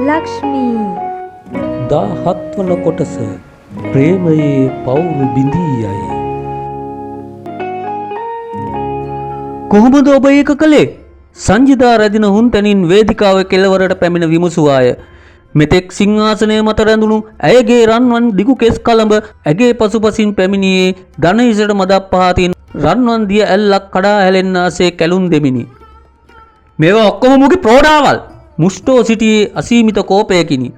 ලක්ෂ්මී 17 වන කොටස ප්‍රේමයේ පවුරු බිඳී යයි. කොහොමද ඔබ ඒක කළේ? සංජිදා රදින හුන්තැනින් වේදිකාවේ කෙළවරට පැමිණ විමසුවාය. මෙතෙක් සිංහාසනය මත රැඳුණු ඇයගේ රන්වන් දිගු කෙස් කලඹ ඇගේ පසුපසින් පැමිණියේ ධනහිසට මදක් පහතින් රන්වන් දිය ඇල්ලක් කඩා හැලෙන්නාසේ කැලුම් දෙමිනි. මේවා ඔක්කොම මුගේ ප්‍රෝඩාවල්. මුෂ්ටෝ සිටියේ අසීමිත කෝපයකිනි.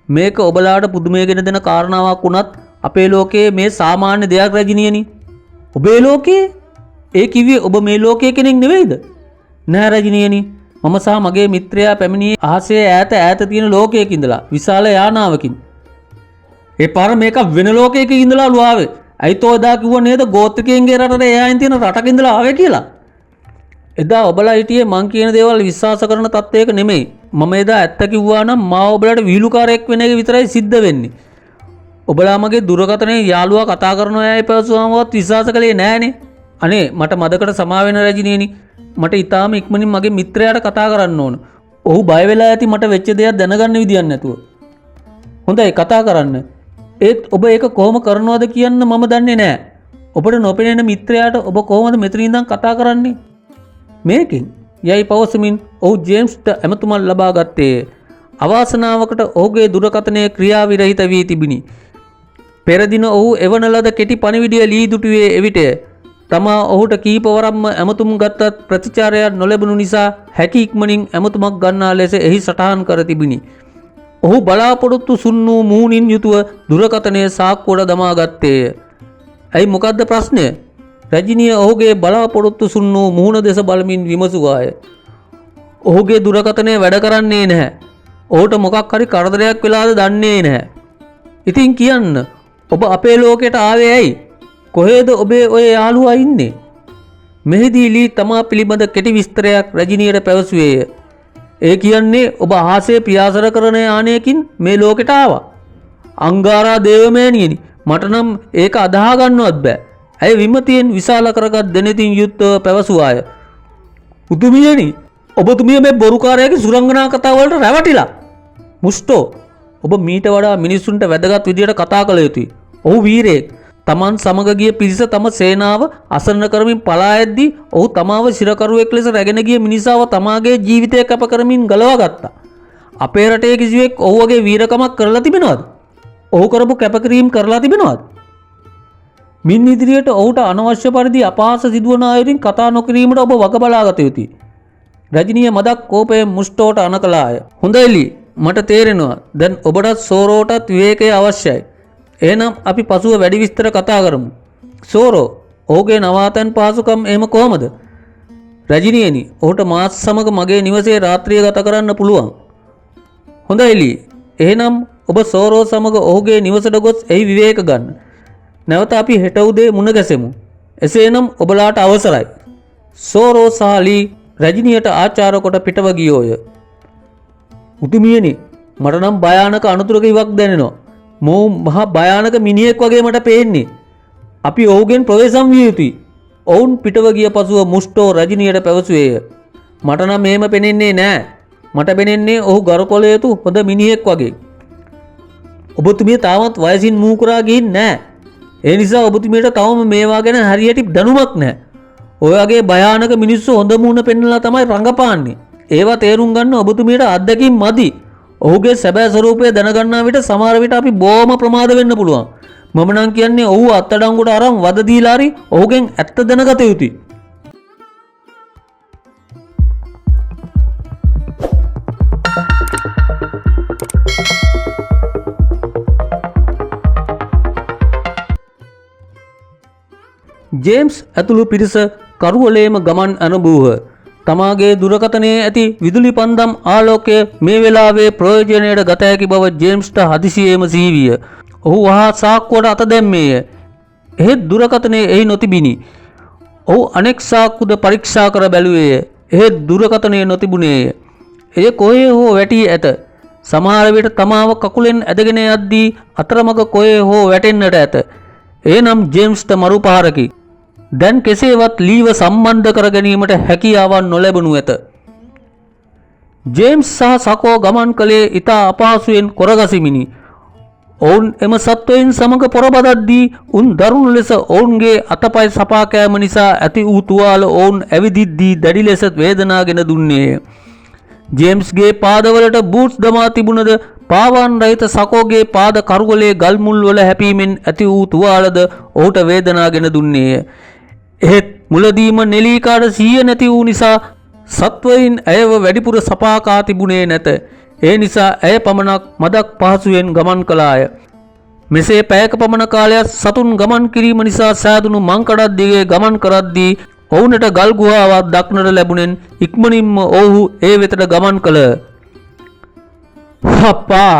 මේක ඔබලාට පුදුමයගෙන දෙන කාරණාවක් වුණත් අපේ ලෝකයේ මේ සාමාන්‍ය දෙයක් රජිනියනි. ඔබේ ලෝකයේ ඒ කිව්වේ ඔබ මේ ලෝකයේ කෙනෙක් නෙවෙයිද? නෑ රජිනියනි. මම සහ මගේ මිත්‍රයා පැමිණියේ අහසේ ඈත තියෙන ලෝකයක ඉඳලා විශාල යානාවකින්. ඒ පාර මේක වෙන ලෝකයක ඉඳලා ආවේ. අයිතෝ එදා කිව්ව නේද ගෝත්‍රිකයන්ගේ රටට එහායින් තියෙන රටක ඉඳලා ආවේ කියලා. එදා ඔබලා හිටියේ මං කියන දේවල් විශ්වාස කරන තත්ත්වයක නෙමෙයි. මම එදා ඇත්ත කිව්වා නම් මාව ඔබලාට විහිළුකාරයෙක් වෙන එක විතරයි සිද්ධ වෙන්නේ. ඔබලා මගේ දුරකථනයේ යාළුවා කතා කරන අය පැවසුවාමවත් විශ්වාස කළේ නෑනේ. අනේ මට මදකට සමා වෙන රජිනියනි. මට ඊටාම ඉක්මනින් මගේ මිත්‍රයාට කතා කරන්න ඕන. ඔහු බය වෙලා ඇති මට වෙච්ච දෙයක් දැනගන්න විදියක් නැතුව. හොඳයි කතා කරන්න. ඒත් ඔබ ඒක කොහොම කරනවද කියන්න මම දන්නේ නෑ. ඔබට නොපෙනෙන මිත්‍රයාට ඔබ කොහොමද මෙතන ඉඳන් කතා කරන්නේ? මේකෙන් යයි පවසමින් ඔහු ජේම්ස්ට ඇමතුමක් ලබා ගත්තේ. අවාසනාවකට ඔහුගේ දුරකථනයේ ක්‍රියාවිරහිත වී තිබිණි. පෙර දින ඔහු එවන ලද කෙටි පණිවිඩය ලී දුටුවේ එවිටය. තමා ඔහුට කීපවරක්ම ඇමතුම් ගත්තත් ප්‍රතිචාරයක් නොලැබුණු නිසා හැකි ඉක්මනින් ඇමතුමක් ගන්නා ලෙස එහි සටහන් කර තිබිණි. ඔහු බලාපොරොත්තු සුන්නූ මූණින් යුතුව දුරකථනයේ සාක්කුවට දමා ගත්තේය. ඇයි මොකද්ද ප්‍රශ්නය? රජිනිය ඔහුගේ බලාපොරොත්තු සුන්නූ මූණ දෙස බලමින් විමසුවාය. ඔහුගේ දුරකථනය වැඩ කරන්නේ නැහැ. ඔහුට මොකක් හරි කරදරයක් වෙලාද දන්නේ නැහැ. ඉතින් කියන්න ඔබ අපේ ලෝකයට ආවේ ඇයි? කොහේද ඔබේ ඔය යාළුවා ඉන්නේ? මෙහිදී ලී තමා පිළිබඳ කෙටි විස්තරයක් රජිනියට පැවසුවේය. ඒ කියන්නේ ඔබ අහසේ පියාසර කරන යානයකින් මේ ලෝකෙට ආවා. අංගාරා දේවමෑණියනි මට නම් ඒක අදහා ගන්නවත් බෑ. ඇය විමතියෙන් විශාල කරගත් දෙනෙතින් යුක්තව පැවසුවාය. පුදුමියනි ඔබතුමිය මේ බොරුකාරයාගේ සුරංගනා කතා වලට රැවටිලා. මුෂ්ටෝ ඔබ මීට වඩා මිනිස්සුන්ට වැදගත් විදියට කතා කළ යුතුයි. ඔහු වීරයෙක්. තමන් සමග ගිය පිරිස තම සේනාව අසරණ කරමින් පලා ඇද්දී ඔහු තමාව සිරකරුවෙක් ලෙස රැගෙන ගිය මිනිසාව තමාගේ ජීවිතය කැප කරමින් ගලවා ගත්තා. අපේ රටේ කිසිවෙක් ඔහුගේ වීරකමක් කරලා තිබෙනවද? ඔහු කරපු කැපකිරීම කරලා තිබෙනවද? මින් ඉදිරියට ඔහුට අනවශ්‍ය පරිදි අපහාස සිදුවන අයුරින් කතා නොකිරීමට ඔබ වග බලාගත යුතුයි. රජිනිය මදක් කෝපයෙන් මුෂ්ටෝට අනකලාය. හොඳයි ලී මට තේරෙනවා. දැන් ඔබටත් සෝරෝටත් විවේකය අවශ්‍යයි. එහෙනම් අපි පසුව වැඩි විස්තර කතා කරමු. සෝරෝ ඔහුගේ නවාතැන් පහසුකම් එහෙම කොහමද? රජිනියනි ඔහුට මාත් සමග මගේ නිවසේ රාත්‍රිය ගත කරන්න පුළුවන්. හොඳයි ලී. එහෙනම් ඔබ සෝරෝ සමග ඔහුගේ නිවසට ගොස් එහි විවේක ගන්න. නැවත අපි හෙට උදේ මුණ ගැසෙමු. එසේනම් ඔබලාට අවසරයි. සෝරෝ සහ ලී රජිනියට ආචාර කොට පිටව ගියෝය. උතුමියනි මට නම් භයානක අනතුරක ඉවක් දැනෙනවා. මෝ මහා භයානක මිනිහෙක් වගේ මට පේන්නේ. අපි ඔහුගෙන් ප්‍රවේශම් විය යුතුයි. ඔවුන් පිටව ගිය පසුව මුෂ්ටෝ රජිනියට පැවසුවේය. මට නම් මේම පෙනෙන්නේ නෑ. මට පෙනෙන්නේ ඔහු ගරුකොළ යුතු හොඳ මිනිහෙක් වගේ. ඔබතුමිය තාමත් වයසින් මූකුරා ගිහින් නෑ. ඒ නිසා ඔබතුමියට තවම මේවා ගැන හරියට දැනුමක් නෑ. ඔය වගේ භයානක මිනිස්සු හොඳ මූණ පෙන්නලා තමයි රඟපාන්නේ. ඒවා තේරුම් ගන්න ඔබතුමියට අත්දැකීම් මදි. ඔහුගේ සැබෑ ස්වරූපය දැනගන්නා විට සමහර විට අපි බොහොම ප්‍රමාද වෙන්න පුළුවන්. මම නම් කියන්නේ ඔහු අත්අඩංගුවට අරන් වද දීලා හරි ඔහුගෙන් ඇත්ත දැනගත යුතුයි. ජේම්ස් ඇතුළු පිරිස කරුවලේම ගමන් අනබූහ. තමාගේ දුරකථනයේ ඇති විදුලි පන්දම් ආලෝකය මේ වෙලාවේ ප්‍රයෝජනයට ගත හැකි බව ජේම්ස්ට හදිසියේම සිහිවිය. ඔහු වහා සාක්කුවට අත දැම්මේය. එහෙත් දුරකථනයේ එහි නොතිබිණි. ඔහු අනෙක් සාක්කුද පරීක්ෂා කර බැලුවේය. එහෙත් දුරකථනයේ නොතිබුණේය. එය කොහේ හෝ වැටී ඇත. සමහර විට තමාව කකුලෙන් ඇදගෙන යද්දී අතරමඟ කොහේ හෝ වැටෙන්නට ඇත. එනම් ජේම්ස්ට මරු පහරකි. දැන් කෙසේවත් ලීව සම්බන්ධ කර ගැනීමට හැකියාවක් නොලැබුණු ඇත. ජේම්ස් සහ සකෝ ගමන් කළේ ඉතා අපහසුයෙන් කොරගසිමිනි. ඔවුන් එම සත්වයින් සමග පොරබදද්දී උන් දරුණු ලෙස ඔවුන්ගේ අතපය සපා කෑම නිසා ඇති වූ තුවාල ඔවුන් ඇවිදිද්දී දැඩි ලෙස වේදනාගෙන දුන්නේය. ජේම්ස්ගේ පාදවලට බූට්ස් දමා තිබුණද පාවාන් රහිත සකෝගේ පාද කරුවලේ ගල් මුල් වල හැපීමෙන් ඇති වූ තුවාලද ඔහුට වේදනාගෙන දුන්නේය. එහෙත් මුලදීම නෙලීකාට සිහිය නැති වූ නිසා සත්වයින් ඇයව වැඩිපුර සපා කා තිබුණේ නැත. ඒ නිසා ඇය පමණක් මදක් පහසුවෙන් ගමන් කළාය. මෙසේ පැයක පමණ කාලයක් සතුන් ගමන් කිරීම නිසා සෑදුණු මංකඩක් දිගේ ගමන් කරද්දී ඔවුනට ගල් ගුහාවක් දක්නට ලැබුණෙන් ඉක්මනින්ම ඔවුහු ඒ වෙතට ගමන් කළ. අප්පා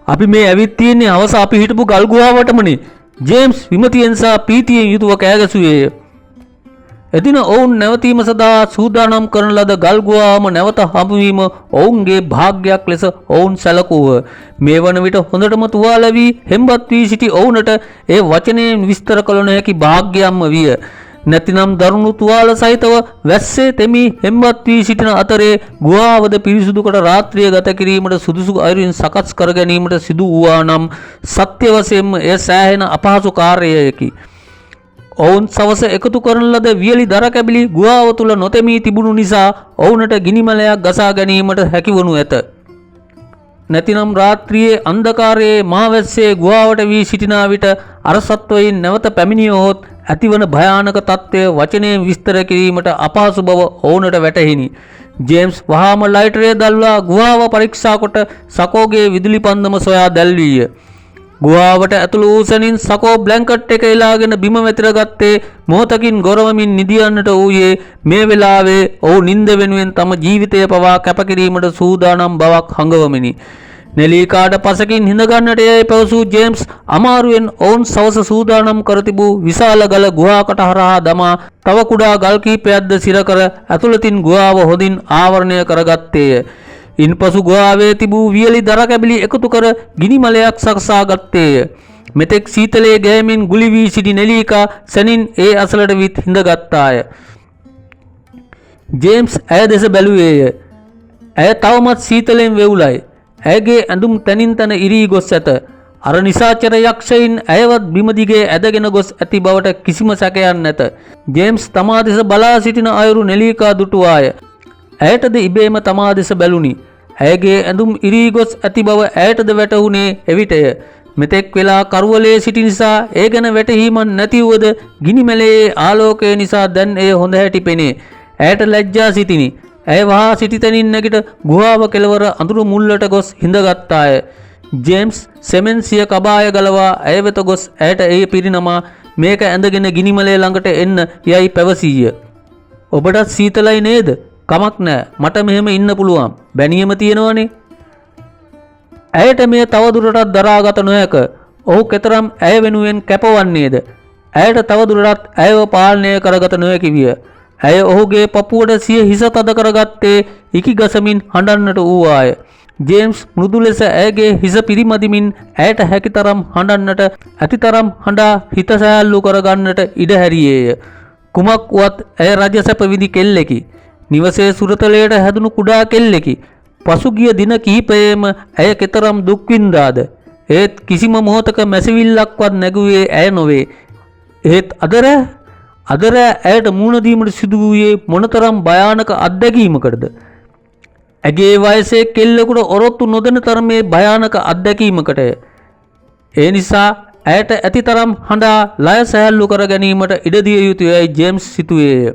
අපි මේ ඇවිත් තියෙන්නේ හවස අපි හිටපු ගල් ගුහාවටමනේ. ජේම්ස් විමතියෙන් සහ පීතියෙන් යුතුව කෑගසුවේය. එදින ඔවුන් නැවතීම සඳහා සූදානම් කරන ලද ගල් ගුහාවම නැවත හමුවීම ඔවුන්ගේ භාග්‍යයක් ලෙස ඔවුන් සැලකුව. මේ වන විට හොඳටම තුවාල වී හෙම්බත් වී සිටි ඔවුනට ඒ වචනයෙන් විස්තර කළ නොහැකි භාග්‍යයක්ම විය. නැතිනම් දරුණු තුවාල සහිතව වැස්සේ තෙමි හෙම්බත් වී සිටින අතරේ ගුහාවද පිරිසුදු කොට රාත්‍රිය ගත කිරීමට සුදුසු අයුරින් සකස් කර ගැනීමට සිදු වූවා නම් සත්‍ය වශයෙන්ම එය සෑහෙන අපහසු කාර්යයකි. ඔවුන් සවස එකතු කරන ලද වියලි දර කැබිලි ගුහාව තුල නොතෙමී තිබුණු නිසා ඔවුනට ගිනිමලයක් ගසා ගැනීමට හැකිවනු ඇත. නැතිනම් රාත්‍රියේ අන්ධකාරයේ මහවැස්සේ ගුහාවට වී සිටිනා විට අර සත්වයින් නැවත පැමිණියොත් ඇතිවන භයානක තත්ත්වය වචනයෙන් විස්තර කිරීමට අපහසු බව ඔවුනට වැටහිණි. ජේම්ස් වහාම ලයිටරය දැල්වා ගුහාව පරීක්ෂා කොට සකෝගේ විදුලි පන්දම සොයා දැල්වීය. ගුහාවට ඇතුළු වූ සැනින් සකෝ බ්ලැන්කට් එක එලාගෙන බිම වැතිර ගත්තේ මොහොතකින් ගොරවමින් නිදියන්නට වූයේ මේ වෙලාවේ ඔහු නිින්ද වෙනුවෙන් තම ජීවිතය පවා කැපකිරීමට සූදානම් බවක් හඟවමිනි. නෙලීකාට පසකින් හිඳගන්නට යයි පැවසූ ජේම්ස් අමාරුවෙන් ඔවුන් සවස සූදානම් කර තිබූ විශාල ගල ගුහාකට හරහා දමා තව කුඩා ගල් කීපයක්ද සිර කර ඇතුළතින් ගුහාව හොඳින් ආවරණය කරගත්තේය. ඉන්පසු ගුහාවේ තිබූ වියලි දර කැබිලි එකතු කර ගිනිමලයක් සකසා ගත්තේය. මෙතෙක් සීතලයේ ගෑමින් ගුලි වී සිටි නෙලීකා සැනින් ඒ අසලට විත් හිඳගත්තාය. ජේම්ස් ඇය දෙස බැලුවේය. ඇය තවමත් සීතලෙන් වෙවුලයි. ඇයගේ ඇඳුම් තනින් තන ඉරී ගොස් ඇත. අර නිසාචර යක්ෂයින් ඇයවත් බිම දිගේ ඇදගෙන ගොස් ඇති බවට කිසිම සැකයක් නැත. ජේම්ස් තමා දෙස බලා සිටින අයුරු නෙලීකා දුටුවාය. ඇයටද ඉබේම තමා දෙස බැලුනි. ඇයගේ ඇඳුම් ඉරී ගොස් ඇති බව ඇයටද වැටහුණේ එවිටය. මෙතෙක් වෙලා කරුවලේ සිටි නිසා ඒ ගැන වැටහීමක් නැතිවද ගිනිමැලේ ආලෝකය නිසා දැන් එය හොඳ හැටි පෙනේ. ඇයට ලැජ්ජා සිටිනි. ඇය වහා සිටිතැනින් නැගිට ගුහාව කෙළවර අඳුරු මුල්ලට ගොස් හිඳගත්තාය. ජේම්ස් සෙමෙන් සිය කබාය ගලවා ඇය වෙත ගොස් ඇයට එය පිරිනමා මේක ඇඳගෙන ගිනිමලේ ළඟට එන්න යයි පැවසීය. ඔබටත් සීතලයි නේද? කමක් නෑ, මට මෙහෙම ඉන්න පුළුවන්. බැනියම තියෙනවනේ. ඇයට මේ තවදුරටත් දරාගත නොහැක. ඔහු කෙතරම් ඇය වෙනුවෙන් කැපවන්නේද? ඇයට තවදුරටත් ඇයව පාලනය කරගත නොහැකි විය. ඇය ඔහුගේ පපුවට සිය හිස තද කරගත්තේ ඉකි ගසමින් හඬන්නට වූවාය. ජේම්ස් මෘදු ලෙස ඇයගේ හිස පිරිමදිමින් ඇයට හැකිතරම් හඬන්නට ඇතිතරම් හඬා හිත සෑල්ලු කරගන්නට ඉඩ හැරියේය. කුමක් වුවත් ඇය රජසැප විඳි කෙල්ලෙකි. නිවසේ සුරතලයට හැදුණු කුඩා කෙල්ලෙකි. පසුගිය දින කිහිපයේම ඇය කෙතරම් දුක් විඳාද? ඒත් කිසිම මොහොතක මැසිවිල්ලක්වත් නැගුවේ ඇය නොවේ. ඒත් අදර ඇයට මුහුණ දීමට සිදු වූයේ මොනතරම් භයානක අත්දැකීමකටද? ඇගේ වයසේ කෙල්ලෙකුට ඔරොත්තු නොදෙන තරමේ භයානක අත්දැකීමකටය. ඒ නිසා ඇයට ඇතිතරම් හඬා ලය සැහැල්ලු කර ගැනීමට ඉඩ දිය යුතුයයි ජේම්ස් සිතුවේය.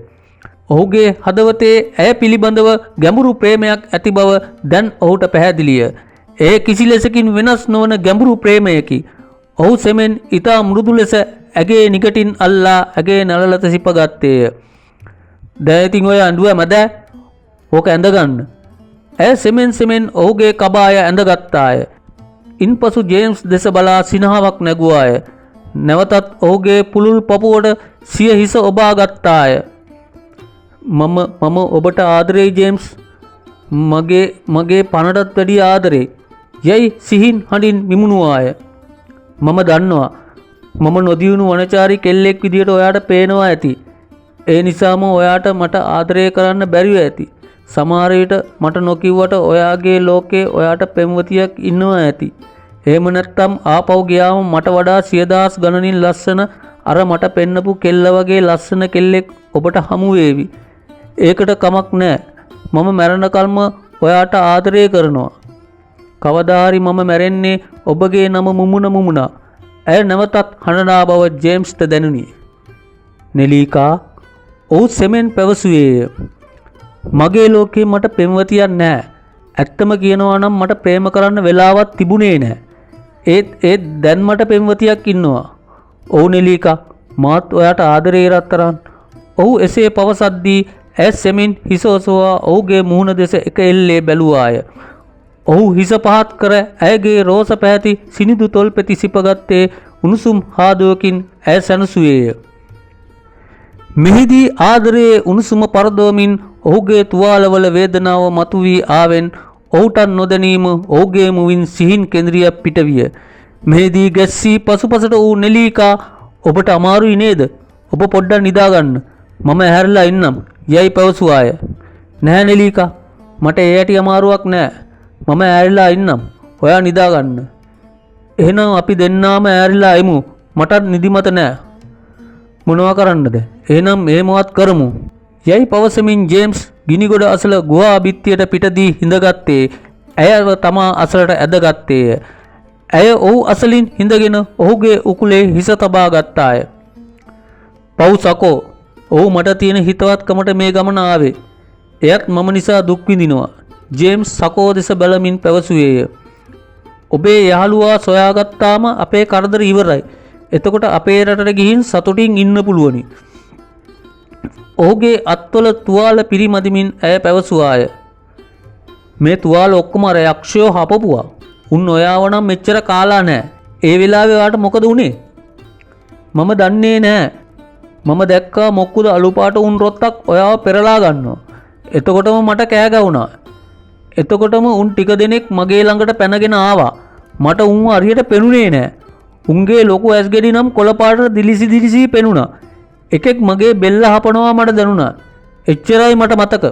ඔහුගේ හදවතේ ඇය පිළිබඳව ගැඹුරු ප්‍රේමයක් ඇති බව දැන් ඔහුට පැහැදිලිය. ඒ කිසි ලෙසකින් වෙනස් නොවන ගැඹුරු ප්‍රේමයකි. ඔහු සෙමෙන් ඊතා මෘදු ලෙස ඇගේ නිකටින් අල්ලා ඇගේ නළලත සිපගත්තේය. දැන් ඉතින් ඔය අඬුව මැද ඕක ඇඳගන්න. ඇය සෙමෙන් ඔහුගේ කබාය ඇඳගත්තාය. ඉන්පසු ජේම්ස් දෙස බලා සිනහාවක් නැගුවාය. නැවතත් ඔහුගේ පුළුල් පපුවට සිය හිස ඔබා ගත්තාය. මම ඔබට ආදරේ ජේම්ස්. මගේ පණටත් වැඩිය ආදරේ. යයි සිහින් හඬින් විමුණුවාය. මම දන්නවා. මම නොදියුණු වනචාරී කෙල්ලෙක් විදියට ඔයාට පේනවා ඇති. ඒ නිසාම ඔයාට මට ආදරය කරන්න බැරිව ඇති. සමහර විට මට නොකිව්වට ඔයාගේ ලෝකේ ඔයාට පෙම්වතියක් ඉන්නවා ඇති. එහෙම නැත්නම් ආපහු ගියාම මට වඩා 100,000 ගණනින් ලස්සන අර මට පෙන්නපු කෙල්ල වගේ ලස්සන කෙල්ලෙක් ඔබට හමු වේවි. ඒකට කමක් නැහැ. මම මැරෙනකල්ම ඔයාට ආදරය කරනවා. කවදා හරි මම මැරෙන්නේ ඔබගේ නම මුමුණා. ඇය නැවතත් හඬනා බව ජේම්ස්ට දැනුනි. නෙලිකා ඔහු සෙමෙන් පැවසුවේය. මගේ ලෝකේ මට පෙම්වතියක් නැහැ. ඇත්තම කියනවා නම් මට ප්‍රේම කරන්න වෙලාවක් තිබුණේ නැහැ. ඒත් දැන් මට පෙම්වතියක් ඉන්නවා. ඔව් නෙලිකා මාත් ඔයාට ආදරේ රත්තරන්. ඔහු එසේ පවසද්දී ඇය සෙමින් හිස ඔසවා ඔහුගේ මුහුණ දෙස එක එල්ලේ බැලුවාය. ඔහු හිස පහත් කර ඇයගේ රෝස පැහැති සිනිදු තොල් පෙති සිපගත්තේ උණුසුම් හාදුවකින් ඇය සැනසුවේය. මෙහිදී ආදරයේ උණුසුම පරදවමින් ඔහුගේ තුවාලවල වේදනාව මතුවී ආවෙන් ඔහුට නොදැනීම ඔහුගේ මුවින් සිහින් කෙඳිරියක් පිටවිය. මෙහිදී ගැස්සී පසුපසට වූ නෙලිකා ඔබට අමාරුයි නේද? ඔබ පොඩ්ඩක් නිදාගන්න. මම ඇහැරලා ඉන්නම් යයි පැවසුවාය. නැහැ නෙලිකා මට ඒ ඇටි අමාරුවක් නැහැ. මම ඇහැරිලා ඉන්නම්. ඔයා නිදාගන්න. එහෙනම් අපි දෙන්නාම ඇහැරිලා එමු. මටත් නිදිමත නැහැ. මොනවා කරන්නද? එහෙනම් එහෙමවත් කරමු. යයි පවසමින් ජේම්ස් ගිනිගොඩ අසල ගුහා බිත්තියට පිටදී හිඳගත්තේ. ඇයව තමා අසලට ඇදගත්තේය. ඇය ඔහු අසලින් හිඳගෙන ඔහුගේ උකුලේ හිස තබා ගත්තාය. "පව් සකෝ. ඔහු මට තියෙන හිතවත්කමට මේ ගමන ආවේ. එයත් මම නිසා දුක් විඳිනවා." ජේම්ස් සකෝ දෙස බැලමින් පැවසුවේය. "ඔබේ යහළුවා සොයාගත්තාම අපේ කරදර ඉවරයි. එතකොට අපේ රටට ගිහින් සතුටින් ඉන්න පුළුවනි." ඔහුගේ අත්වල තුවාල පිරිමදිමින් ඇය පැවසුවාය. "මේ තුවාල ඔක්කොම අර යක්ෂයෝ හපපුවා. උන් ඔයාව නම් මෙච්චර කාලා නැහැ. ඒ වෙලාවේ ඔයාට මොකද වුනේ?" "මම දන්නේ නැහැ. මම දැක්කා මොක්කුද අලුපාට උන් රොත්තක් ඔයාව පෙරලා ගන්නවා. එතකොටම මට කෑ ගැවුණා. එතකොටම උන් ටික දෙනෙක් මගේ ළඟට පැනගෙන ආවා. මට උන්ව හරියට පෙනුනේ නැහැ. උන්ගේ ලොකු ඇස් ගෙඩි නම් කොළපාට දිලිසි පෙනුණා. එකෙක් මගේ බෙල්ල හපනවා මට දැනුණා. එච්චරයි මට මතක.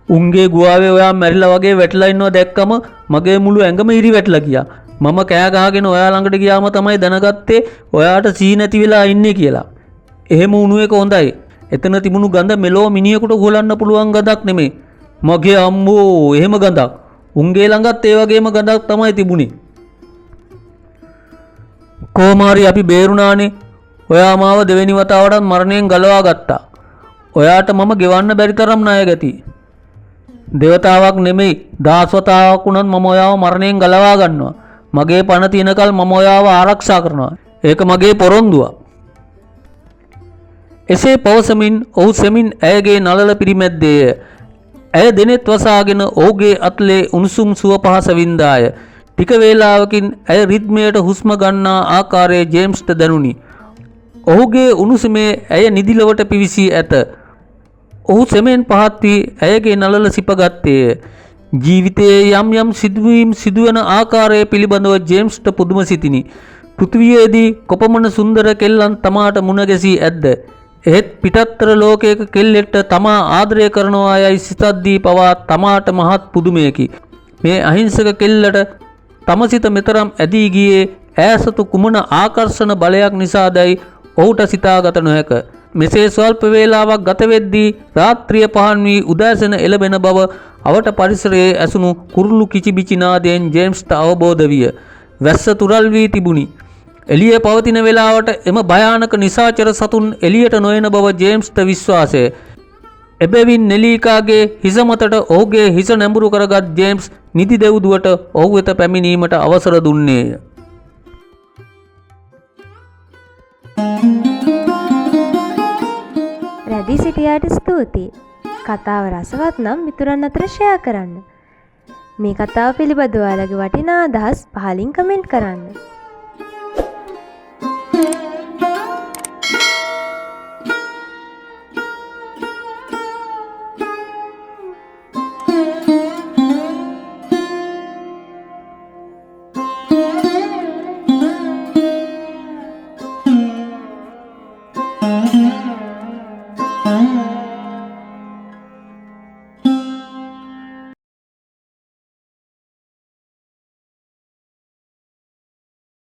උන්ගේ ගුවාවේ ඔයා මැරිලා වගේ වැටලා ඉන්නවා දැක්කම මගේ මුළු ඇඟම ඉරි වැටලා ගියා. මම කෑ ගහගෙන ඔයා ළඟට ගියාම තමයි දැනගත්තේ ඔයාට සී නැති වෙලා ඉන්නේ කියලා. එහෙම වුණු එක හොඳයි. එතන තිබුණු ගඳ මෙලෝ මිනිහෙකුට ගොලන්න පුළුවන් ගඳක් නෙමෙයි. මගේ අම්මෝ එහෙම ගඳක්. උන්ගේ ළඟත් ඒ වගේම ගඳක් තමයි තිබුණේ. කොහොමාරි අපි බේරුණානේ. ඔයා මාව දෙවෙනි වතාවටත් මරණයෙන් ගලවා ගත්තා. ඔයාට මම ගෙවන්න බැරි තරම් ණය ගැති. දෙවතාවක් නෙමෙයි 10 වතාවක් වුණත් මම ඔයාව මරණයෙන් ගලවා ගන්නවා. මගේ පණ තියනකල් මම ඔයාව ආරක්ෂා කරනවා. ඒක මගේ පොරොන්දුවක්." එසේ පවසමින් ඔහු සෙමින් ඇයගේ නළල පිරිමැද්දේය. ඇය දෙනෙත් වසාගෙන ඔහුගේ අත්ලේ උණුසුම් සුව පහස වින්දාය. ටික වේලාවකින් ඇය රිද්මයට හුස්ම ගන්නා ආකාරය ජේම්ස්ට දැනුනි. ඔහුගේ උණුසුමේ ඇය නිදිලවට පිවිසී ඇත. ඔහු සෙමෙන් පහත් වී ඇයගේ නළල සිපගත්තේය. ජීවිතයේ යම් සිදුවීම් සිදුවන ආකාරය පිළිබඳව ජේම්ස්ට පුදුම සිතිනි. පෘථිවියේදී කොපමණ සුන්දර කෙල්ලන් තමාට මුණ ගැසී ඇද්ද? එහෙත් පිටත්තර ලෝකයක කෙල්ලෙක්ට තමා ආදරය කරනවා යයි සිතද්දී පවා තමාට මහත් පුදුමයකි. මේ අහිංසක කෙල්ලට තම සිත මෙතරම් ඇදී ගියේ ඈසතු කුමන ආකර්ෂණ බලයක් නිසාදයි ඔහුට සිතාගත නොහැක. මෙසේ ස්වල්ප වේලාවක් ගත වෙද්දී රාත්‍රිය පහන් වී උදෑසන එළබෙන බව අවට පරිසරයේ ඇසුණු කුරුළු කිචිබිචි නාදයෙන් ජේම්ස්ට අවබෝධ විය. වැස්ස තුරල් වී තිබුණි. එළියේ පවතින වේලාවට එම භයානක නිසාචර සතුන් එළියට නොයන බව ජේම්ස්ට විශ්වාසය. එබැවින් නෙලිකාගේ හිස මතට ඔහුගේ හිස නැඹුරු කරගත් ජේම්ස් නිදි දෙව්දුවට ඔහු වෙත පැමිණීමට අවසර දුන්නේය. රැඳී සිටියාට ස්තුතියි. කතාව රසවත් නම් මිතුරන් අතර ෂෙයා කරන්න. මේ කතාව පිළිබඳව ඔයාලගේ වටිනා අදහස් පහලින් කමෙන්ට් කරන්න.